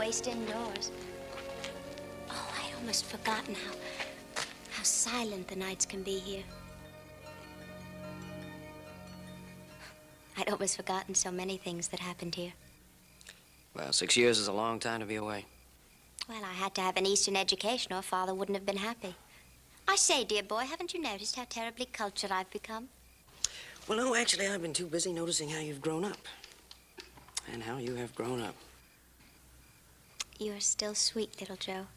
waste indoors. Oh, I'd almost forgotten how silent the nights can be here. I'd almost forgotten so many things that happened here. Well, 6 years is a long time to be away. Well, I had to have an Eastern education or Father wouldn't have been happy. I say, dear boy, haven't you noticed how terribly cultured I've become? Well, no, actually, I've been too busy noticing how you've grown up. And how you have grown up. You're still sweet, little Joe.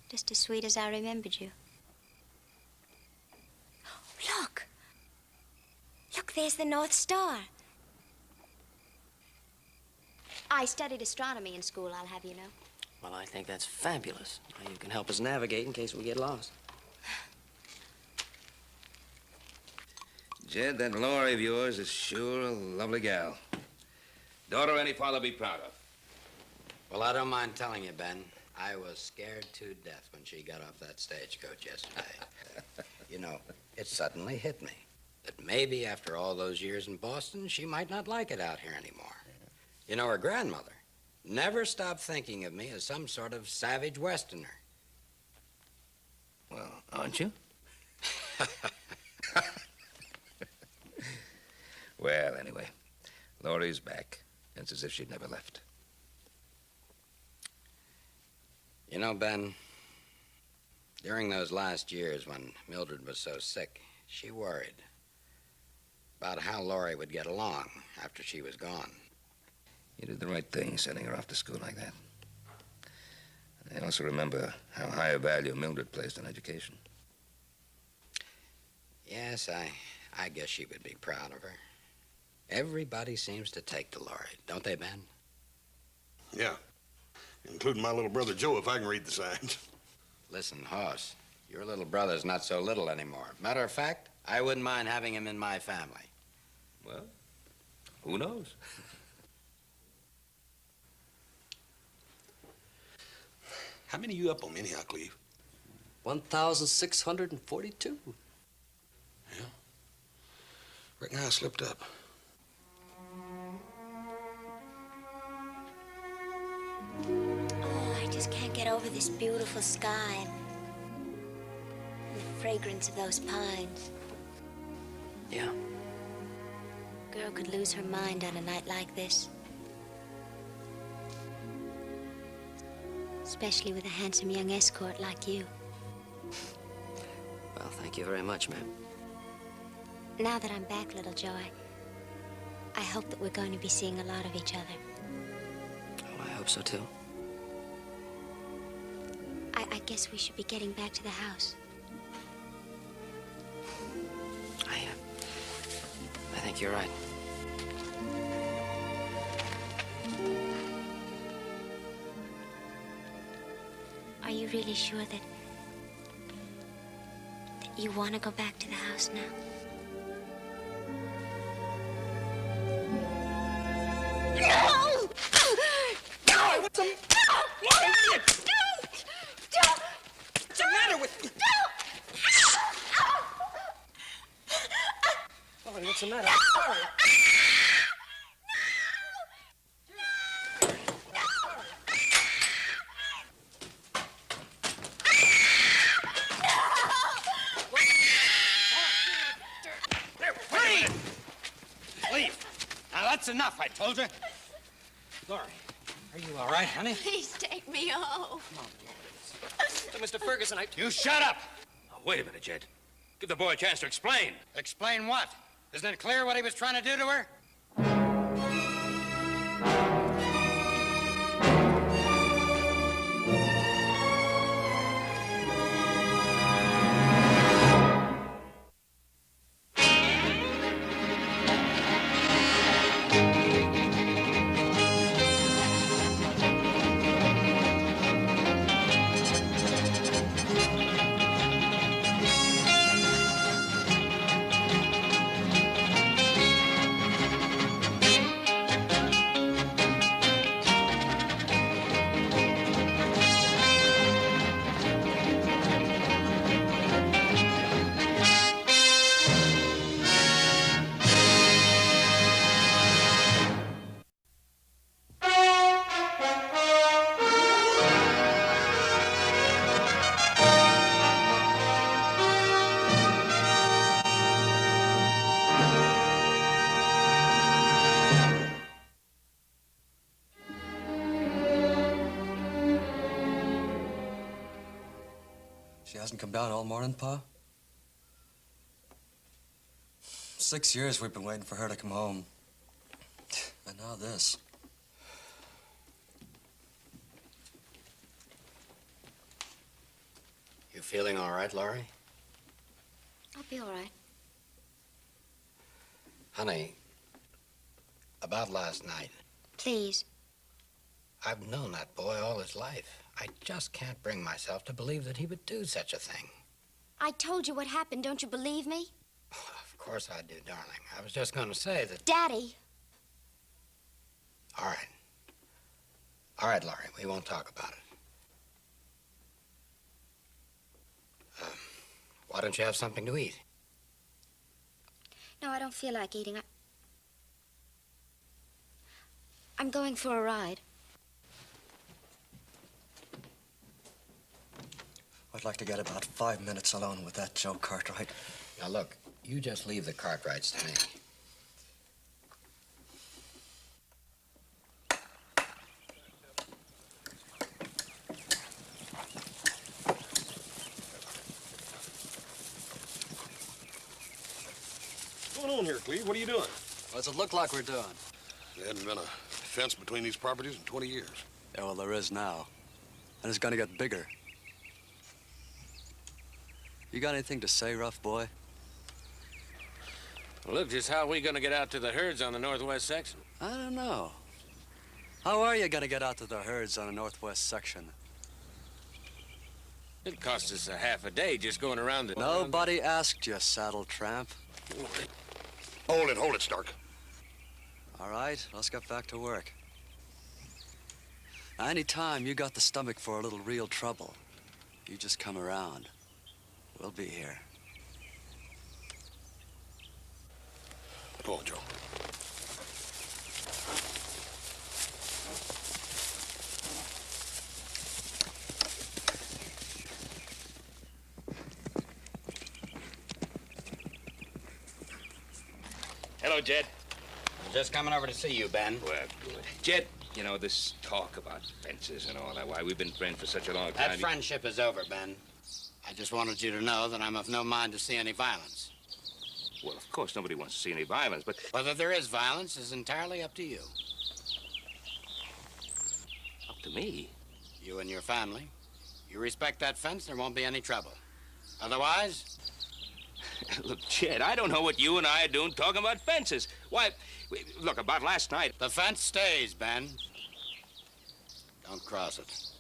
Just as sweet as I remembered you. Look! Look, there's the North Star. I studied astronomy in school, I'll have you know. Well, I think that's fabulous. Now you can help us navigate in case we get lost. Jed, that Laurie of yours is sure a lovely gal. Daughter any father be proud of. Well, I don't mind telling you, Ben, I was scared to death when she got off that stagecoach yesterday. You know, it suddenly hit me that maybe after all those years in Boston, she might not like it out here anymore. You know, her grandmother never stopped thinking of me as some sort of savage Westerner. Well, aren't you? Well, anyway, Laurie's back. It's as if she'd never left. You know, Ben, during those last years when Mildred was so sick, she worried about how Laurie would get along after she was gone. You did the right thing sending her off to school like that. I also remember how high a value Mildred placed on education. Yes, I guess she would be proud of her. Everybody seems to take to Laurie, don't they, Ben? Yeah, including my little brother Joe, if I can read the signs. Listen, Hoss, your little brother's not so little anymore. Matter of fact, I wouldn't mind having him in my family. Well, who knows? How many you up on anyhow, Cleve? 1,642. Yeah. Reckon I slipped up. Oh, I just can't get over this beautiful sky and the fragrance of those pines. Yeah. A girl could lose her mind on a night like this. Especially with a handsome young escort like you. Well, thank you very much, ma'am. Now that I'm back, little Joe, I hope that we're going to be seeing a lot of each other. Oh, I hope so, too. I guess we should be getting back to the house. I think you're right. Are you really sure that you want to go back to the house now? No! No! What's the matter with you? Laurie, what's the matter? Laurie. That's enough, I told you. Laurie, are you all right, honey? Please take me home. Come on, So, Mr. Ferguson, You shut up! Oh, wait a minute, Jed. Give the boy a chance to explain. Explain what? Isn't it clear what he was trying to do to her? She hasn't come down all morning, Pa? 6 years we've been waiting for her to come home. And now this. You feeling all right, Laurie? I'll be all right. Honey, about last night. Please. I've known that boy all his life. I just can't bring myself to believe that he would do such a thing. I told you what happened. Don't you believe me? Of course I do, darling. I was just going to say that... Daddy. All right. All right, Laurie, we won't talk about it. Why don't you have something to eat? No, I don't feel like eating. I'm going for a ride. I'd like to get about 5 minutes alone with that Joe Cartwright. Now, look, you just leave the Cartwrights to me. What's going on here, Cleve? What are you doing? What's it look like we're doing? There hadn't been a fence between these properties in 20 years. Yeah, well, there is now. And it's gonna get bigger. You got anything to say, rough boy? Well, look, just how are we gonna get out to the herds on the northwest section? I don't know. How are you gonna get out to the herds on the northwest section? It cost us a half a day just going around the... Nobody asked you, saddle tramp. Hold it, Stark. All right, let's get back to work. Now, any time you got the stomach for a little real trouble, you just come around. We'll be here. Go on, Joe. Hello, Jed. I'm just coming over to see you, Ben. Well, good. Jed, you know, this talk about fences and all that, why, we've been friends for such a long time. That friendship is over, Ben. I just wanted you to know that I'm of no mind to see any violence. Well, of course, nobody wants to see any violence, but... Whether there is violence is entirely up to you. Up to me? You and your family. You respect that fence, there won't be any trouble. Otherwise... Look, Jed, I don't know what you and I are doing talking about fences. Why, look, about last night... The fence stays, Ben. Don't cross it.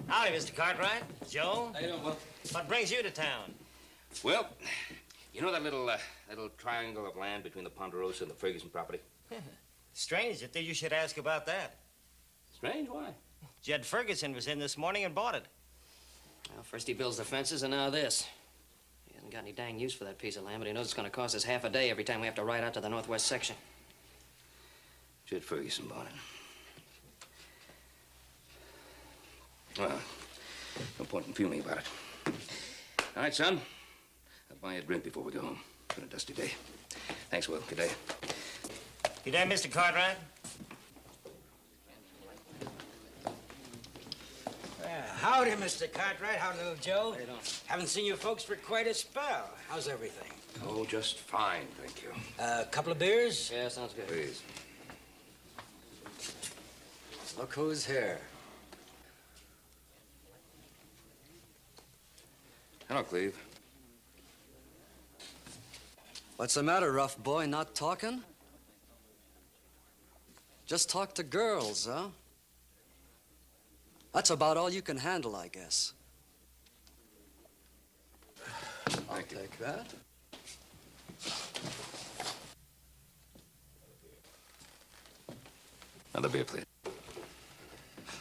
Howdy, Mr. Cartwright. Joe? How you doing, Will? What brings you to town? Well, you know that little triangle of land between the Ponderosa and the Ferguson property? Strange that you should ask about that. Strange, why? Jed Ferguson was in this morning and bought it. Well, first he builds the fences, and now this. He hasn't got any dang use for that piece of land, but he knows it's going to cost us half a day every time we have to ride out to the northwest section. Jed Ferguson bought it. Well, no point in fuming about it. All right, son. I'll buy you a drink before we go home. It's been a dusty day. Thanks, Will. Good day. You there, Mr. Cartwright? Howdy, Mr. Cartwright. Howdy, little Joe. How you doing? Haven't seen you folks for quite a spell. How's everything? Oh, just fine, thank you. A couple of beers? Yeah, sounds good. Please. Look who's here. Hello, Cleve. What's the matter, rough boy? Not talking? Just talk to girls, huh? That's about all you can handle, I guess. Thank you. take that. Another beer, please.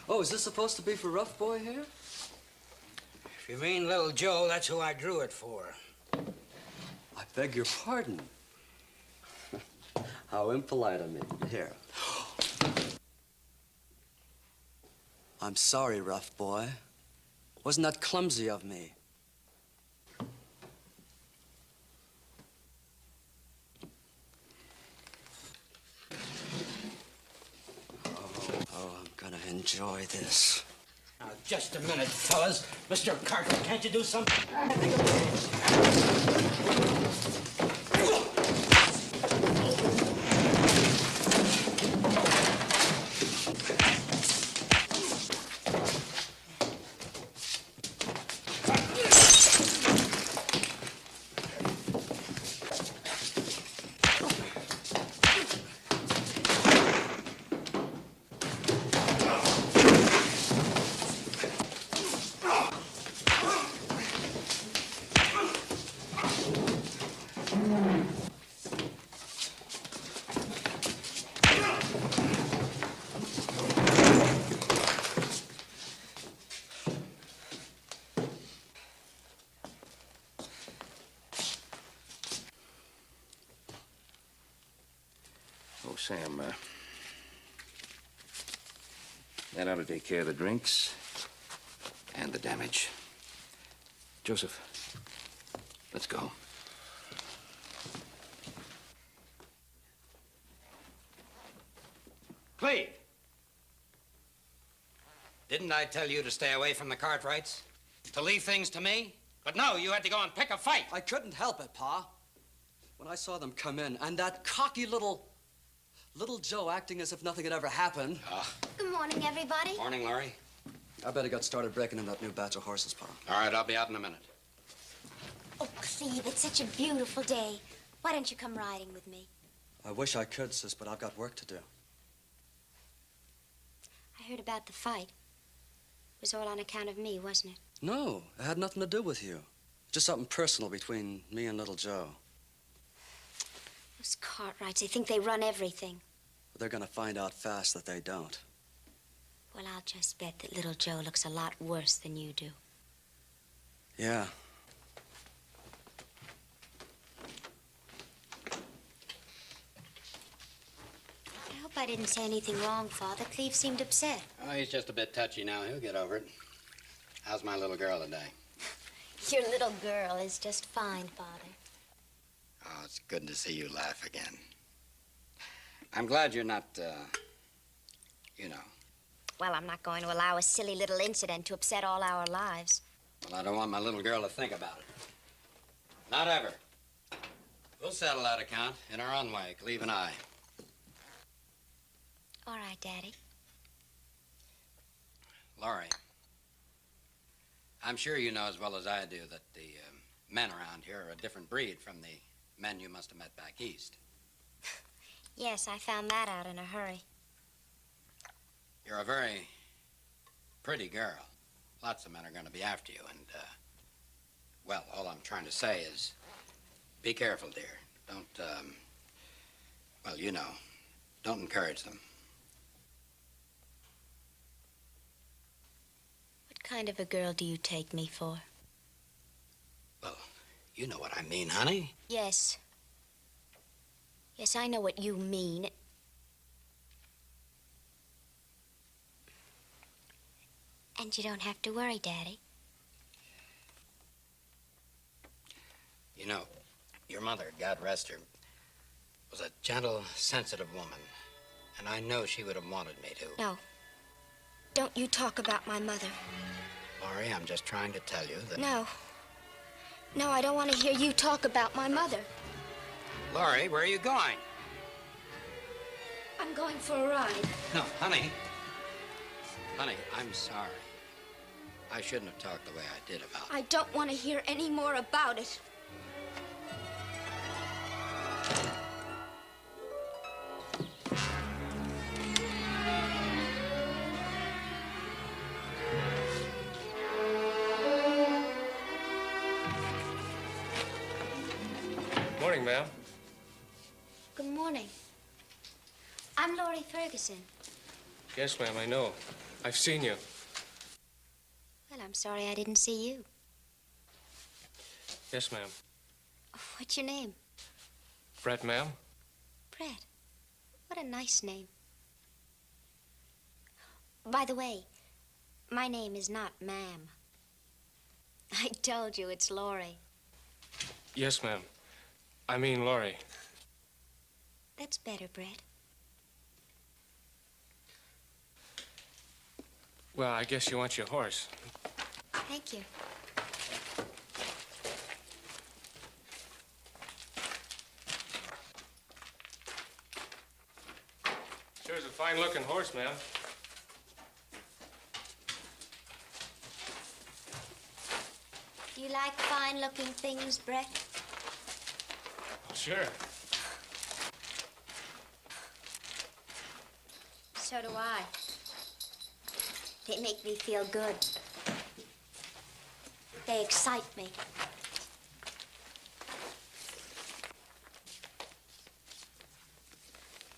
Oh, is this supposed to be for Rough Boy here? If you mean Little Joe, that's who I drew it for. I beg your pardon. How impolite of me. Here. I'm sorry, Rough Boy. Wasn't that clumsy of me? Oh, I'm gonna enjoy this. Now, just a minute, fellas. Mr. Cartwright, can't you do something? Oh, Sam, that ought to take care of the drinks and the damage. Joseph, let's go. Cleve! Didn't I tell you to stay away from the Cartwrights? To leave things to me? But no, you had to go and pick a fight. I couldn't help it, Pa. When I saw them come in, and that cocky little Joe acting as if nothing had ever happened. Good morning, everybody. Morning, Laurie. I better get started breaking in that new batch of horses, Pa. All right, I'll be out in a minute. Oh, Cleve, it's such a beautiful day. Why don't you come riding with me? I wish I could, sis, but I've got work to do. I heard about the fight. It was all on account of me, wasn't it? No, it had nothing to do with you. Just something personal between me and little Joe. Those Cartwrights, they think they run everything. But they're gonna find out fast that they don't. Well, I'll just bet that little Joe looks a lot worse than you do. Yeah. I hope I didn't say anything wrong, Father. Cleve seemed upset. Oh, he's just a bit touchy now. He'll get over it. How's my little girl today? Your little girl is just fine, Father. Oh, it's good to see you laugh again. I'm glad you're not, you know. Well, I'm not going to allow a silly little incident to upset all our lives. Well, I don't want my little girl to think about it. Not ever. We'll settle that account in our own way, Cleve and I. All right, Daddy. Laurie, I'm sure you know as well as I do that the men around here are a different breed from the men you must have met back east. Yes, I found that out in a hurry. You're a very pretty girl. Lots of men are going to be after you, and, well, all I'm trying to say is be careful, dear. Don't, well, you know, don't encourage them. What kind of a girl do you take me for? Well, you know what I mean, honey. Yes. Yes, I know what you mean. And you don't have to worry, Daddy. You know, your mother, God rest her, was a gentle, sensitive woman. And I know she would have wanted me to. No. Don't you talk about my mother. Laurie, I'm just trying to tell you that... No. No, I don't want to hear you talk about my mother. Laurie, where are you going? I'm going for a ride. No, honey. Honey, I'm sorry. I shouldn't have talked the way I did about it. I don't want to hear any more about it. morning, ma'am. Good morning. I'm Laurie Ferguson. Yes, ma'am, I know. I've seen you. Well, I'm sorry I didn't see you. Yes, ma'am. What's your name? Brett, ma'am? Brett. What a nice name. By the way, my name is not Ma'am. I told you it's Laurie. Yes, ma'am. I mean Laurie. That's better, Brett. Well, I guess you want your horse. Thank you. Sure is a fine-looking horse, ma'am. Do you like fine-looking things, Brett? Sure. So do I. They make me feel good. They excite me.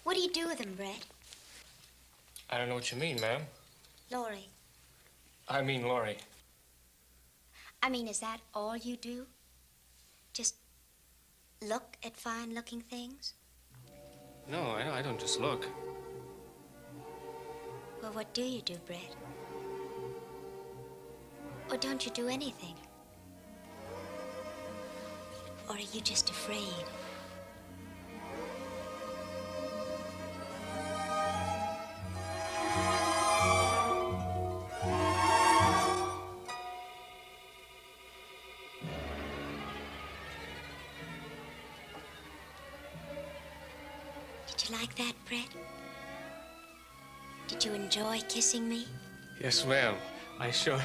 What do you do with them, Brett? I don't know what you mean, ma'am. Laurie. I mean Laurie. I mean, is that all you do? Just look at fine-looking things? No, I don't just look. Well, what do you do, Brett? Or don't you do anything? Or are you just afraid? Did you like that, Brett? Did you enjoy kissing me? Yes, ma'am. I sure...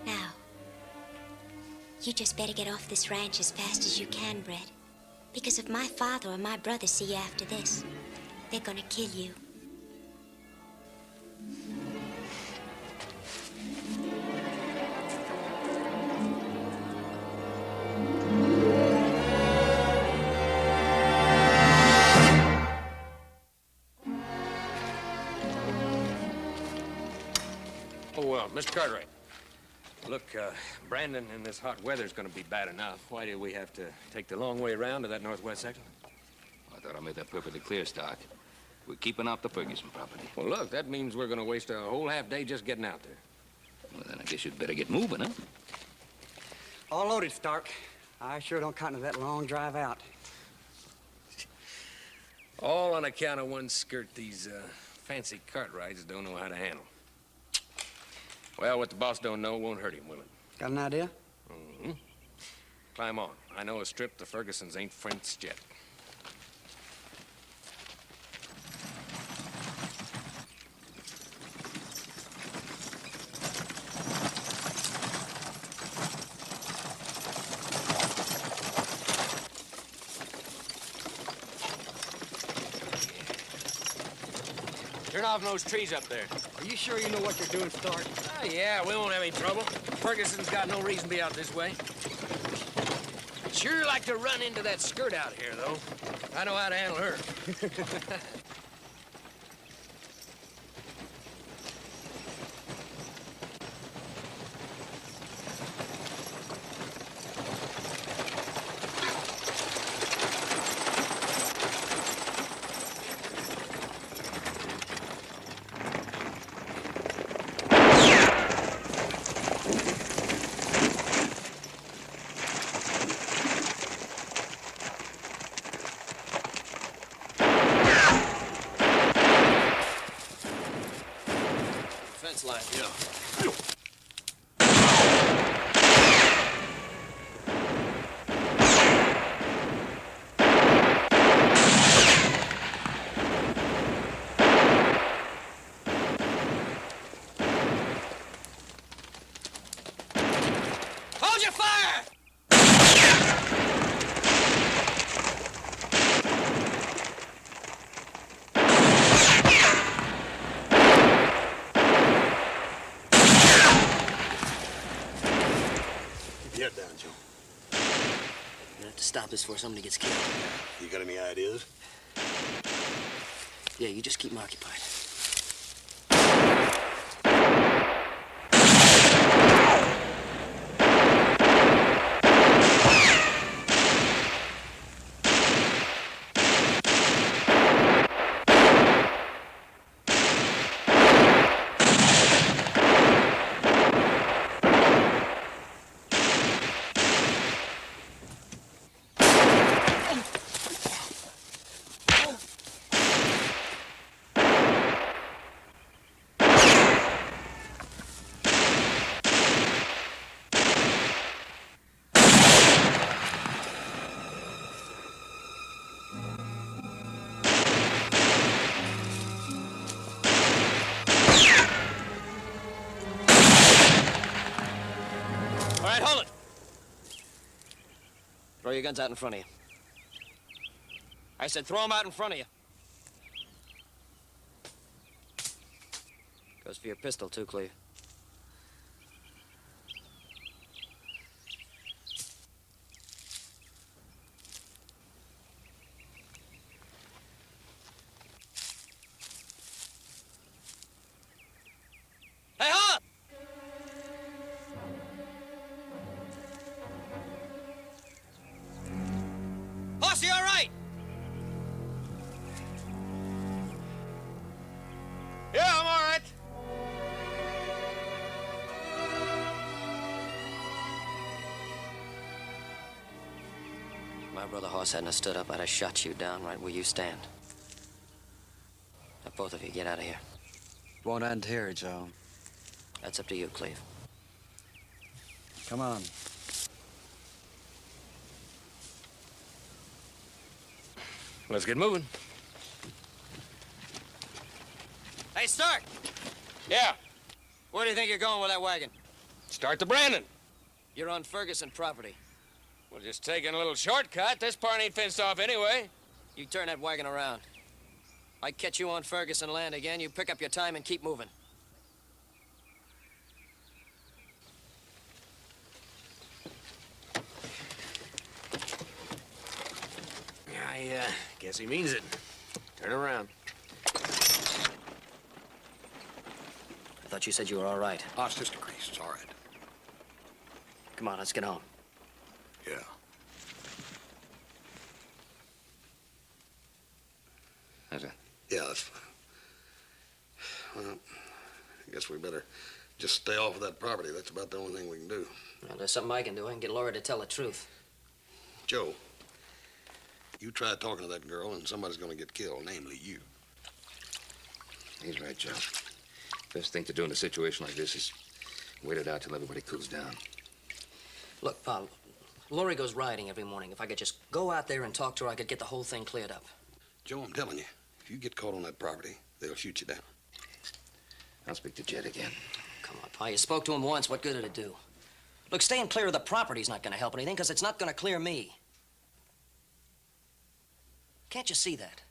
Now, you just better get off this ranch as fast as you can, Brett. Because if my father or my brother see you after this, they're gonna kill you. Mr. Cartwright, look, Brandon in this hot weather's gonna be bad enough. Why do we have to take the long way around to that northwest section? I thought I made that perfectly clear, Stark. We're keeping out the Ferguson property. Well, look, that means we're gonna waste a whole half day just getting out there. Well, then I guess you'd better get moving, huh? All loaded, Stark. I sure don't cotton to that long drive out. All on account of one skirt these fancy Cartwrights don't know how to handle. Well, what the boss don't know won't hurt him, will it? Got an idea? Mm-hmm. Climb on. I know a strip the Fergusons ain't fenced yet. Turn off those trees up there. Are you sure you know what you're doing, Stark? Oh, yeah, we won't have any trouble. Ferguson's got no reason to be out this way. Sure like to run into that skirt out here, though. I know how to handle her. Fence line. Yeah. Hold your fire! this before somebody gets killed. You got any ideas? Yeah, you just keep them occupied. All right, hold it. Throw your guns out in front of you. I said throw them out in front of you. Goes for your pistol, too, Cleve. Hey, hold it! Horsey, all right? Yeah, I'm all right. My brother Hoss hadn't have stood up, I'd have shot you down right where you stand. Now, both of you, get out of here. Won't end here, Joe. That's up to you, Cleve. Come on. Let's get moving. Hey, Stark! Yeah, Where do you think you're going with that wagon? start the branding. You're on Ferguson property. We're just taking a little shortcut. This part ain't fenced off anyway. You turn that wagon around. I catch you on Ferguson land again, you pick up your time and keep moving. I guess he means it. Turn around. I thought you said you were all right. Oh, it's just a crease. It's all right. Come on, let's get home. Yeah. How's that? Yeah, that's fine. Well, I guess we better just stay off of that property. That's about the only thing we can do. Well, there's something I can do. I can get Laura to tell the truth. Joe, you try talking to that girl and somebody's gonna get killed, namely you. He's right, Joe. Best thing to do in a situation like this is wait it out till everybody cools down. Look, pal, Lori goes riding every morning. If I could just go out there and talk to her, I could get the whole thing cleared up. Joe, I'm telling you, if you get caught on that property, they'll shoot you down. I'll speak to Jed again. Come on, Pa, you spoke to him once. What good did it do? Look, staying clear of the property's not gonna help anything, because it's not gonna clear me. Can't you see that?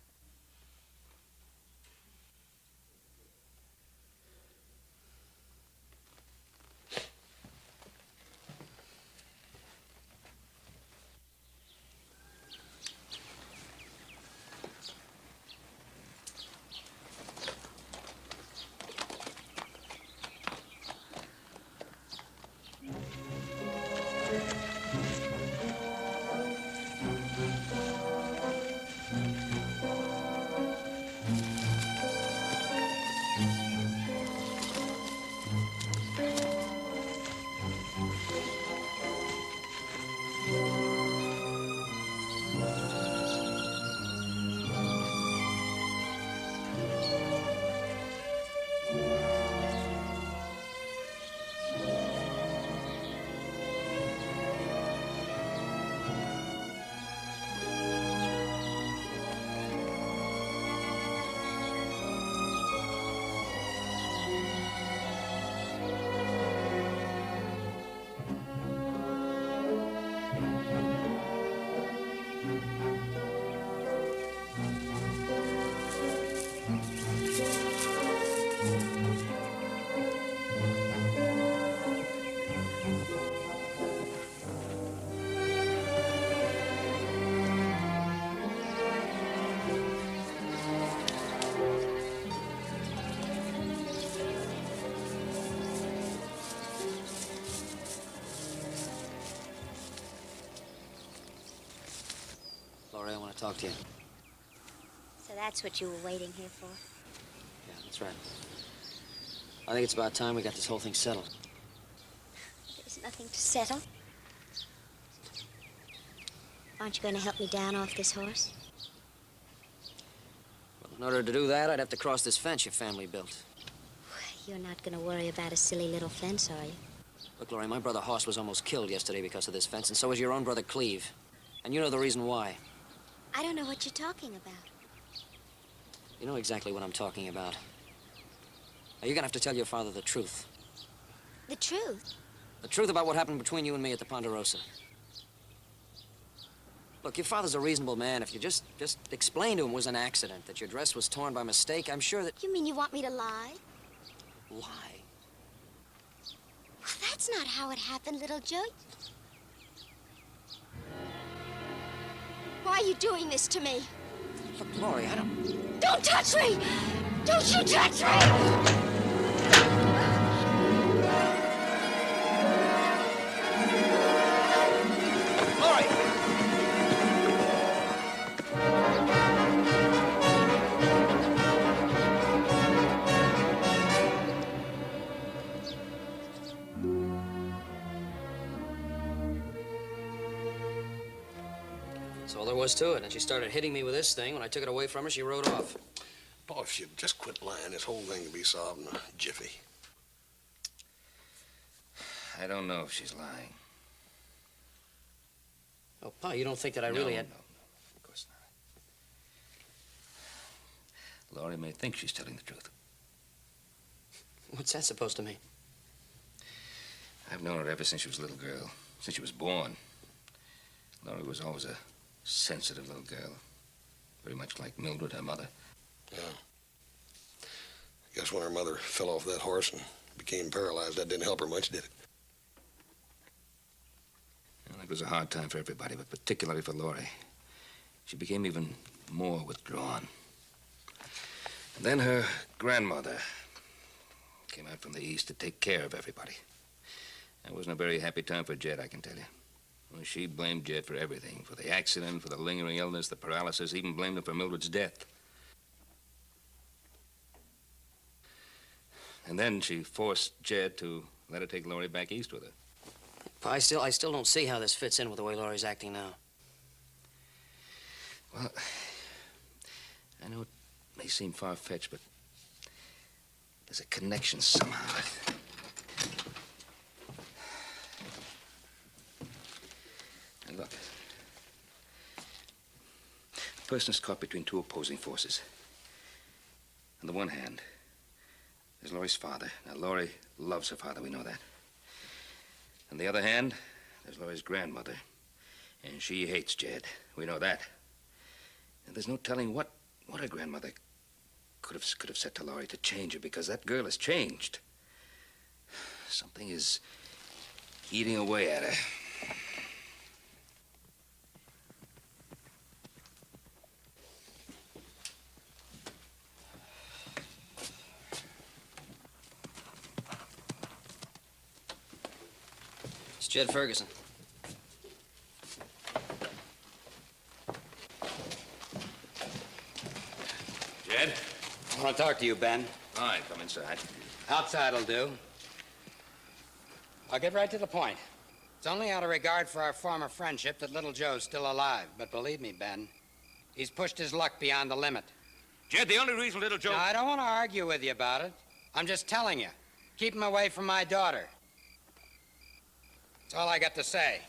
talk to you. So that's what you were waiting here for? Yeah, that's right. I think it's about time we got this whole thing settled. There's nothing to settle. Aren't you going to help me down off this horse? Well, in order to do that, I'd have to cross this fence your family built. You're not going to worry about a silly little fence, are you? Look, Laurie, my brother Hoss was almost killed yesterday because of this fence, and so was your own brother Cleve. And you know the reason why. I don't know what you're talking about. You know exactly what I'm talking about. Now, you're gonna have to tell your father the truth. The truth? The truth about what happened between you and me at the Ponderosa. Look, your father's a reasonable man. If you just explain to him it was an accident, that your dress was torn by mistake, I'm sure that... You mean you want me to lie? Lie? Well, that's not how it happened, little Joe. Why are you doing this to me? Look, Laurie, I don't... Don't touch me! Don't you touch me! That's all there was to it. And she started hitting me with this thing. When I took it away from her, she rode off. Pa, if she'd just quit lying, this whole thing could be solved in a jiffy. I don't know if she's lying. Oh, Pa, you don't think that I really had... No, of course not. Laurie may think she's telling the truth. What's that supposed to mean? I've known her ever since she was a little girl, since she was born. Laurie was always a sensitive little girl, very much like Mildred, her mother. Yeah. I guess when her mother fell off that horse and became paralyzed, that didn't help her much, did it? Well, it was a hard time for everybody, but particularly for Laurie. She became even more withdrawn. And then her grandmother came out from the east to take care of everybody. That wasn't a very happy time for Jed, I can tell you. Well, she blamed Jed for everything, for the accident, for the lingering illness, the paralysis, even blamed him for Mildred's death. And then she forced Jed to let her take Laurie back east with her. Pa, I still don't see how this fits in with the way Laurie's acting now. Well, I know it may seem far-fetched, but there's a connection somehow. And look, a person is caught between two opposing forces. On the one hand, there's Laurie's father. Now, Laurie loves her father, we know that. On the other hand, there's Laurie's grandmother, and she hates Jed. We know that. And there's no telling what her grandmother could have said to Laurie to change her, because that girl has changed. Something is eating away at her. It's Jed Ferguson. Jed? I want to talk to you, Ben. All right, come inside. Outside'll do. I'll get right to the point. It's only out of regard for our former friendship that little Joe's still alive. But believe me, Ben, he's pushed his luck beyond the limit. Jed, the only reason little Joe... Now, I don't want to argue with you about it. I'm just telling you. Keep him away from my daughter. That's all I got to say.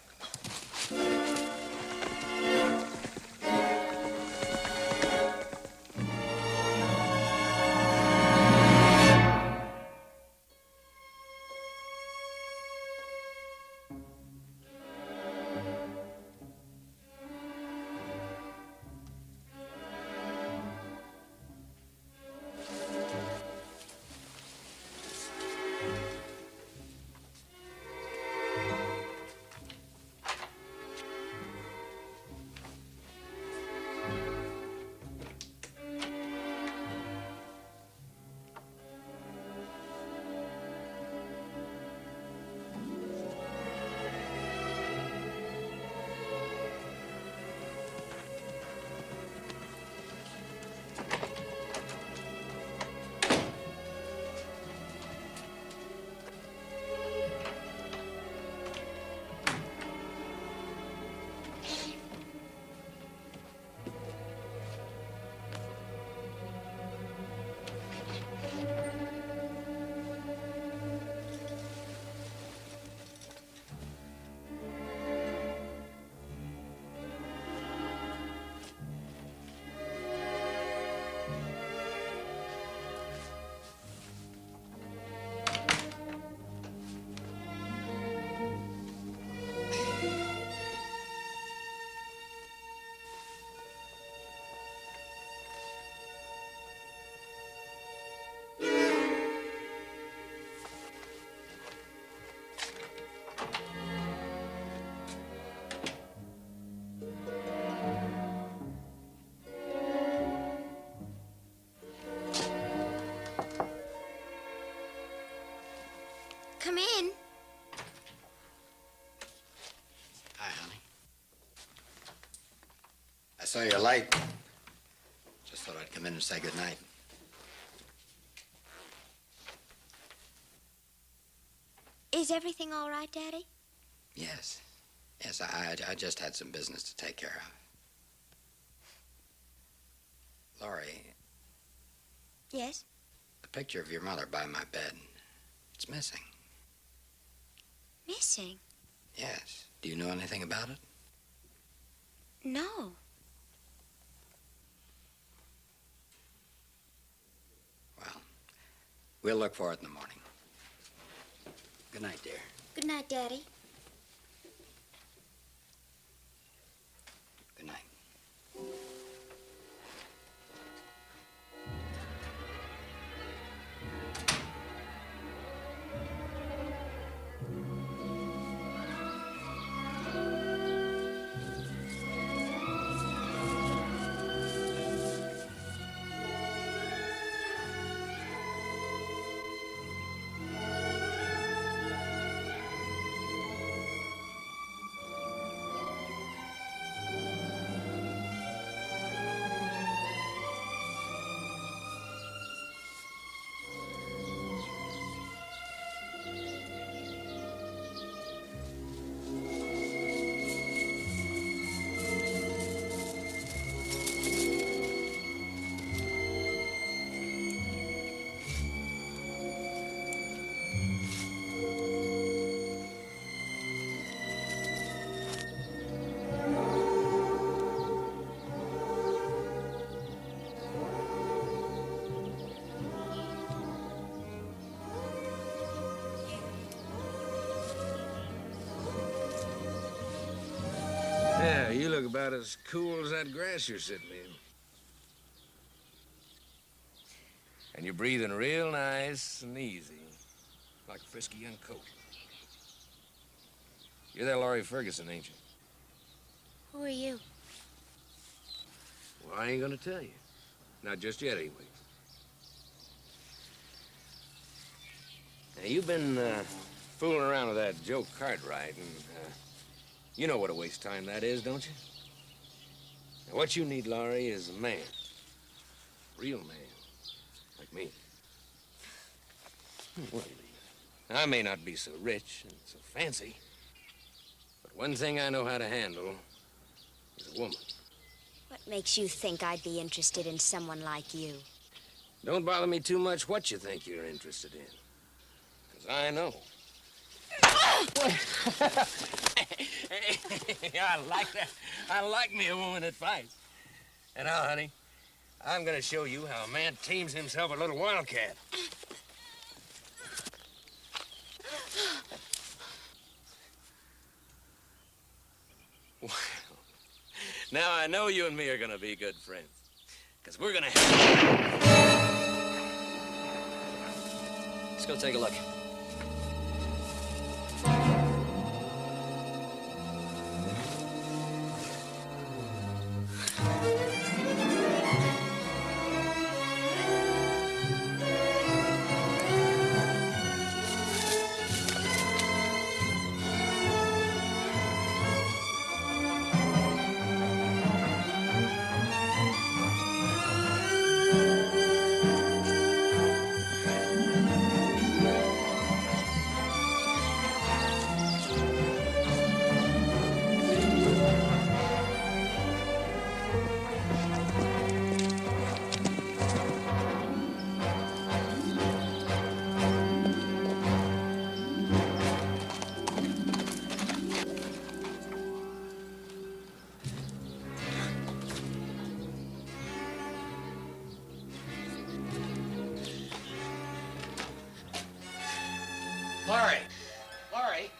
saw you're late. Just thought I'd come in and say goodnight. Is everything all right, Daddy? Yes. Yes, I just had some business to take care of. Laurie. Yes? The picture of your mother by my bed. It's missing. Missing? Yes. Do you know anything about it? No. Well, we'll look for it in the morning. Good night, dear. Good night, Daddy. Good night. Yeah, you look about as cool as that grass you're sitting in. And you're breathing real nice and easy, like a frisky young colt. You're that Laurie Ferguson, ain't you? Who are you? Well, I ain't gonna tell you. Not just yet, anyway. Now, you've been fooling around with that Joe Cartwright, and you know what a waste of time that is, don't you? Now, what you need, Laurie, is a man. A real man. Like me. Well, I may not be so rich and so fancy, but one thing I know how to handle is a woman. What makes you think I'd be interested in someone like you? Don't bother me too much what you think you're interested in. Because I know. I like that. I like me a woman that fights. And now, honey, I'm gonna show you how a man tames himself a little wildcat. Well, now I know you and me are gonna be good friends. Because we're gonna have... Let's go take a look. Laurie! Laurie!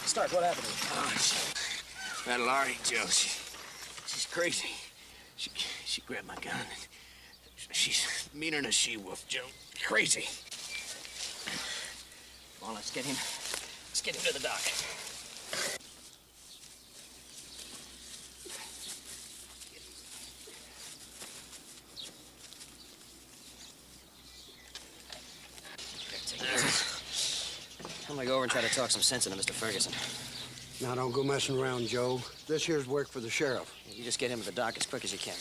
Stark, what happened? Oh, that Laurie, Joe, she's crazy. She grabbed my gun and she's meaner than a she-wolf, Joe. Crazy. on, let's get him to the dock. I'm gonna go over and try to talk some sense into Mr. Ferguson. Now, don't go messing around, Joe. This here's work for the sheriff. You just get him to the dock as quick as you can.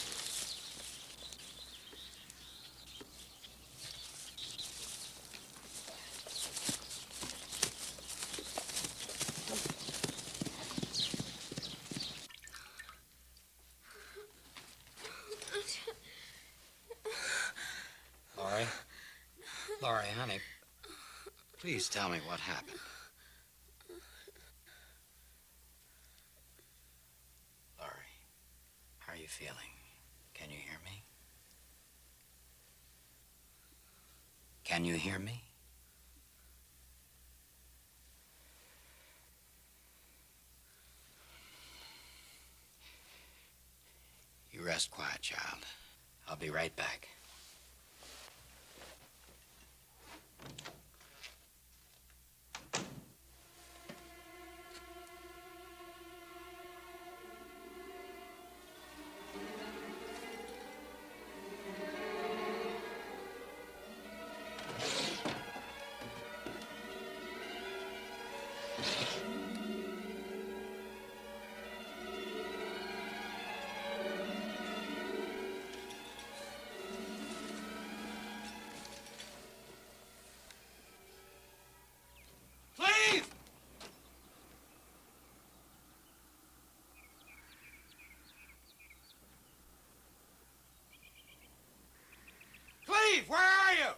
Laurie, honey, please tell me what happened. Laurie, how are you feeling? Can you hear me? Can you hear me? You rest quiet, child. I'll be right back. Where are you?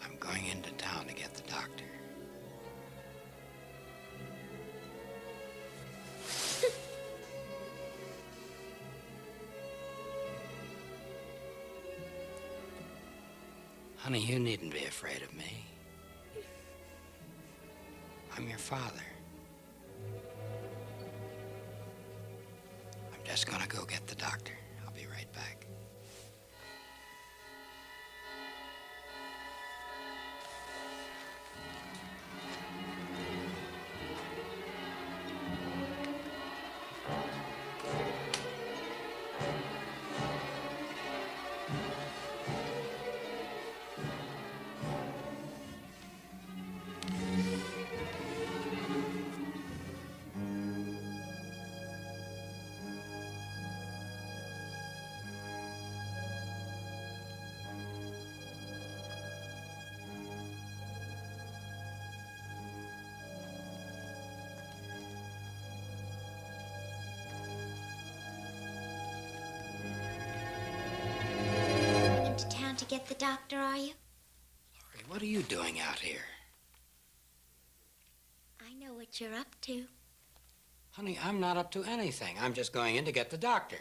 I'm going into town to get the doctor. Honey, you needn't be afraid of me. I'm your father. I'm just gonna go get the doctor. I'll be right back. Into town to get the doctor, are you? Laurie, what are you doing out here? I know what you're up to. Honey, I'm not up to anything. I'm just going in to get the doctor.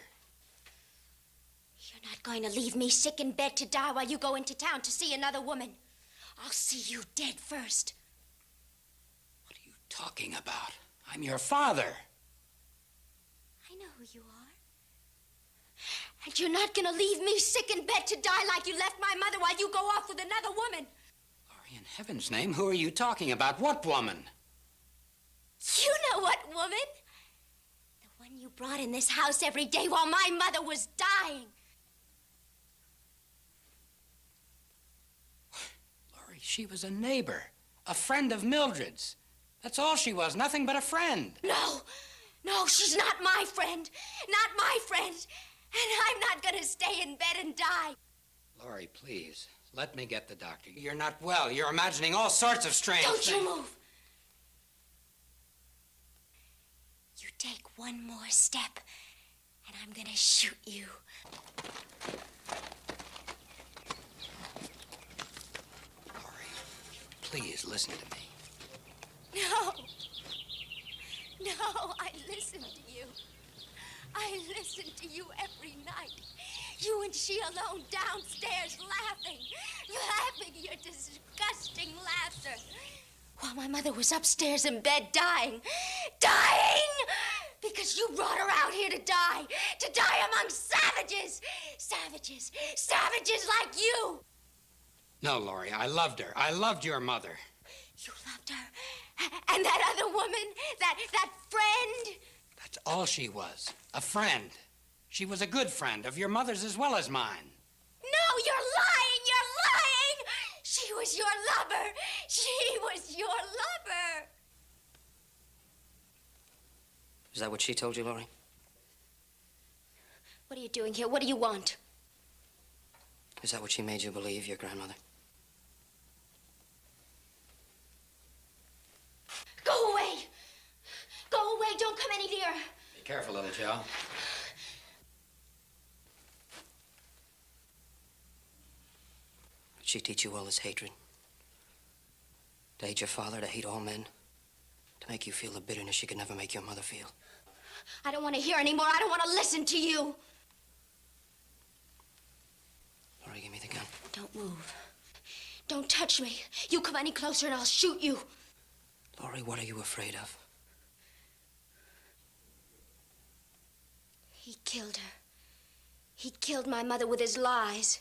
You're not going to leave me sick in bed to die while you go into town to see another woman. I'll see you dead first. What are you talking about? I'm your father. I know who you are. And you're not going to leave me sick in bed to die like you left my mother while you go off with another woman. Laurie, in heaven's name, who are you talking about? What woman? You know what woman? The one you brought in this house every day while my mother was dying. Laurie, she was a neighbor, a friend of Mildred's. That's all she was, nothing but a friend. No, she's not my friend. Not my friend. And I'm not going to stay in bed and die. Laurie, please, let me get the doctor. You're not well. You're imagining all sorts of strange things. Don't you move. You take one more step, and I'm going to shoot you. Laurie, please listen to me. No. No, I listen to you. I listen to you every night. You and she alone downstairs laughing your disgusting laughter. While my mother was upstairs in bed dying. Because you brought her out here to die among savages. Savages like you. No, Laurie, I loved her. I loved your mother. You loved her? And that other woman, that friend? That's all she was, a friend. She was a good friend of your mother's as well as mine. No, you're lying! She was your lover. She was your lover. Is that what she told you, Laurie? What are you doing here? What do you want? Is that what she made you believe, your grandmother? Go away! Go away! Don't come any nearer! Be careful, little Joe. Did she teach you all this hatred? To hate your father, to hate all men? To make you feel the bitterness she could never make your mother feel? I don't want to hear anymore. I don't want to listen to you. Laurie, give me the gun. Don't move. Don't touch me. You come any closer and I'll shoot you. Laurie, what are you afraid of? He killed her. He killed my mother with his lies.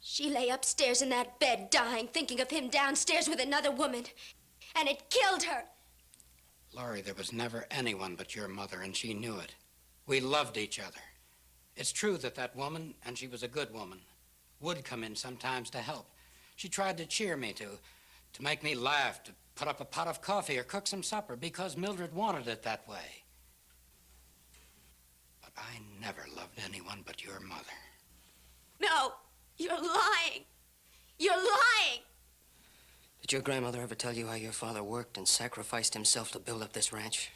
She lay upstairs in that bed dying, thinking of him downstairs with another woman. And it killed her. Laurie, there was never anyone but your mother, and she knew it. We loved each other. It's true that that woman, and she was a good woman, would come in sometimes to help. She tried to cheer me, to make me laugh, to put up a pot of coffee or cook some supper because Mildred wanted it that way. But I never loved anyone but your mother. No, you're lying. You're lying. Did your grandmother ever tell you how your father worked and sacrificed himself to build up this ranch?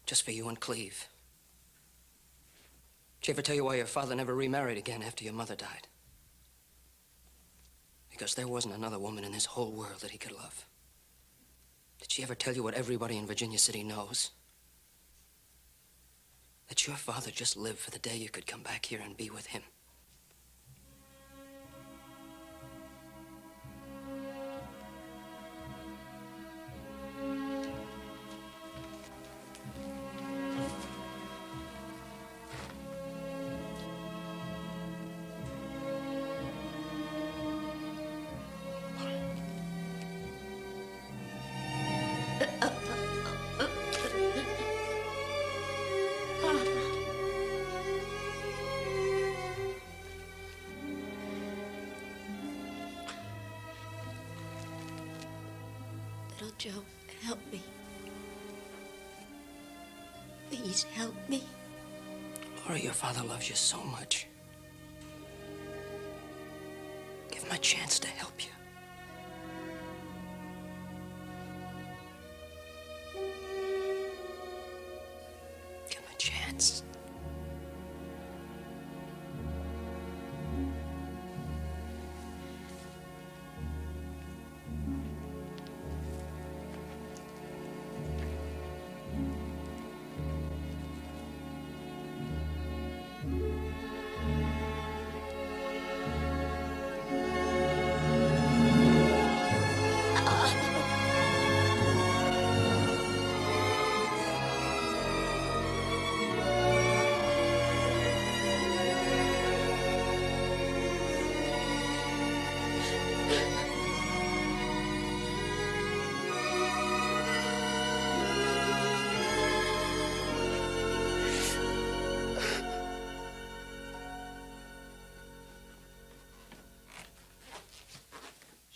Just for you and Cleve? Did she ever tell you why your father never remarried again after your mother died? Because there wasn't another woman in this whole world that he could love. Did she ever tell you what everybody in Virginia City knows? That your father just lived for the day you could come back here and be with him. Little Joe, help me. Please help me. Laurie, your father loves you so much. Give him a chance to help you. Give him a chance.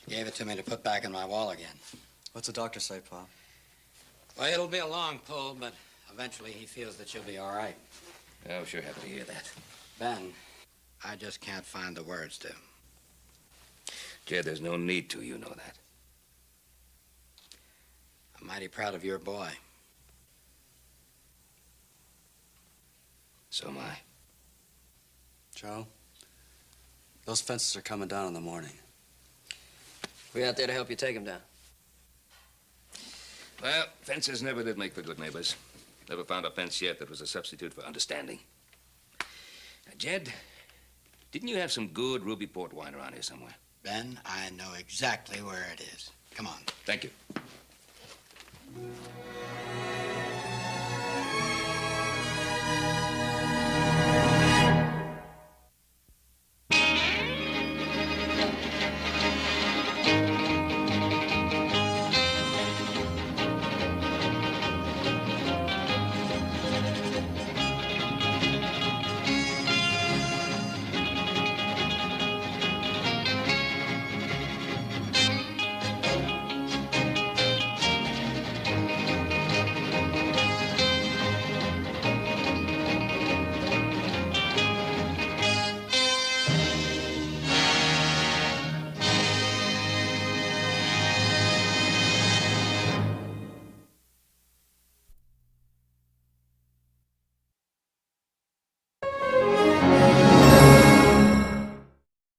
Gave it to me to put back in my wall again. What's the doctor say, Pop? Well, it'll be a long pull, but eventually he feels that she'll be all right. Oh, sure happy to hear that. Ben, I just can't find the words to. Jed, there's no need to, you know that. I'm mighty proud of your boy. So am I. Joe, those fences are coming down in the morning. We out there to help you take him down. Well, fences never did make for good neighbors. Never found a fence yet that was a substitute for understanding. Now, Jed, didn't you have some good ruby port wine around here somewhere? Ben, I know exactly where it is. Come on. Thank you.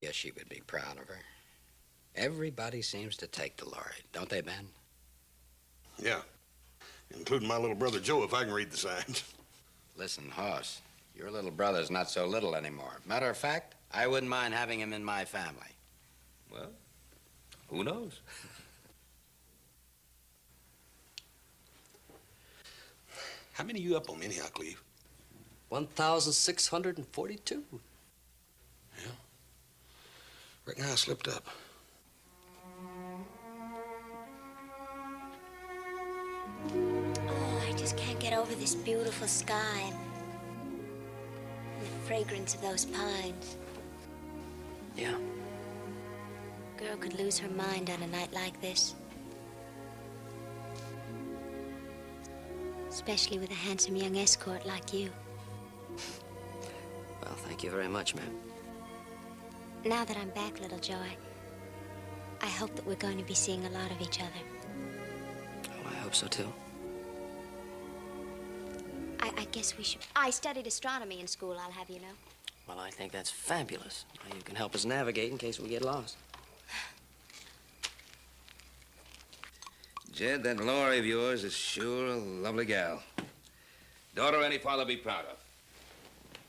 Yes, she would be proud of her. Everybody seems to take to Laurie, don't they, Ben? Yeah, including my little brother Joe, if I can read the signs. Listen, Hoss, your little brother's not so little anymore. Matter of fact, I wouldn't mind having him in my family. Well, who knows? How many you up on anyhow, Cleve? 1,642. Yeah. Reckon I slipped up. Oh, I just can't get over this beautiful sky and the fragrance of those pines. Yeah. Girl could lose her mind on a night like this. Especially with a handsome young escort like you. Well, thank you very much, ma'am. Now that I'm back, little Joe, I hope that we're going to be seeing a lot of each other. Oh, I hope so, too. I guess we should... I studied astronomy in school, I'll have you know. Well, I think that's fabulous. You can help us navigate in case we get lost. Jed, that Laurie of yours is sure a lovely gal. Daughter any father be proud of.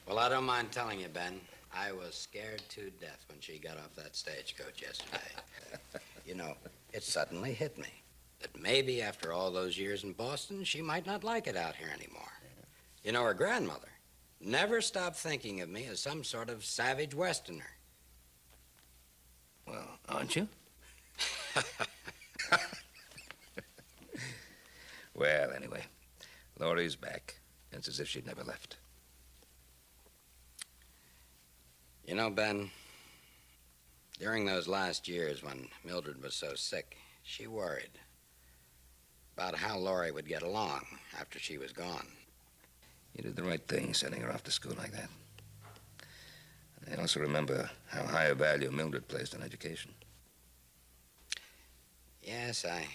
Well, I don't mind telling you, Ben, I was scared to death when she got off that stagecoach yesterday. You know, it suddenly hit me that maybe after all those years in Boston, she might not like it out here anymore. You know, her grandmother never stopped thinking of me as some sort of savage Westerner. Well, aren't you? Well, anyway, Laurie's back. It's as if she'd never left. You know, Ben, during those last years when Mildred was so sick, she worried about how Laurie would get along after she was gone. You did the right thing sending her off to school like that. And I also remember how high a value Mildred placed on education. Yes, I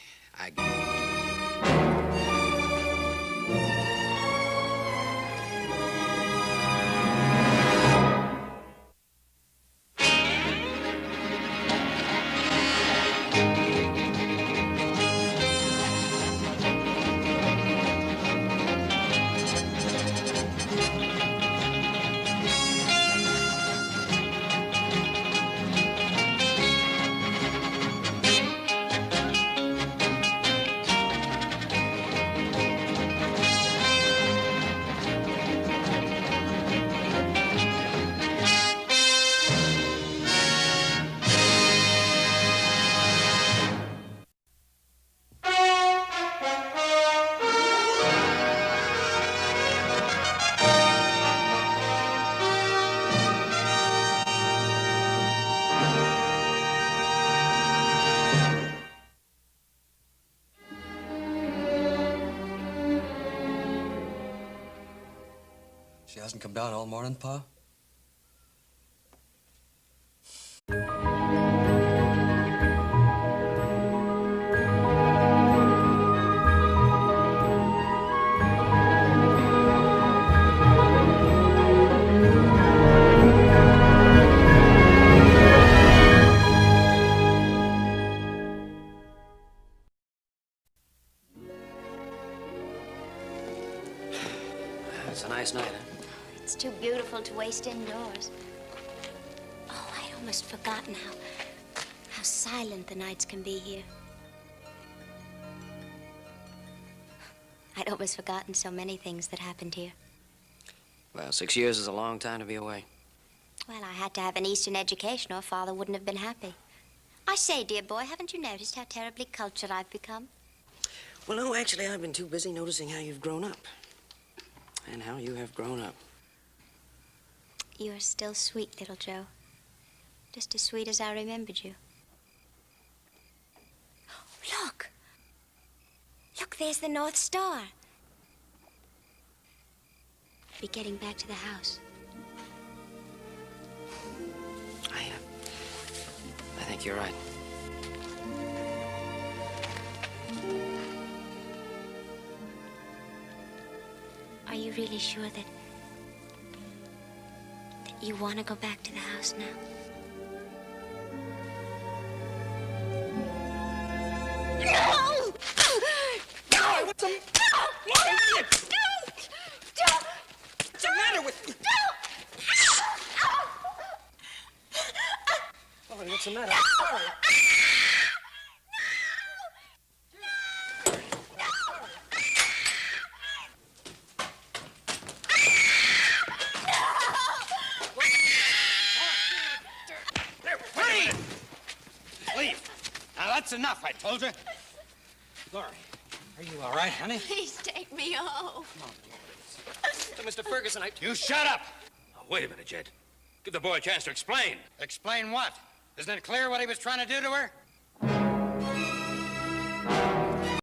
She hasn't come down all morning, Pa? It's too beautiful to waste indoors. Oh, I'd almost forgotten how silent the nights can be here. I'd almost forgotten so many things that happened here. Well, 6 years is a long time to be away. Well, I had to have an Eastern education or Father wouldn't have been happy. I say, dear boy, haven't you noticed how terribly cultured I've become? Well, no, actually, I've been too busy noticing how you've grown up. And how you have grown up. You're still sweet, little Joe. Just as sweet as I remembered you. Look! Look, there's the North Star. Be getting back to the house. I think you're right. Are you really sure that you want to go back to the house now? No! Laura, what's the... Laura, what's the matter with you? Laura, what's the matter? Laura. That's enough, I told you. Laurie, are you all right, honey? Please take me home. Mr. Ferguson, You shut up! Oh, wait a minute, Jed. Give the boy a chance to explain. Explain what? Isn't it clear what he was trying to do to her?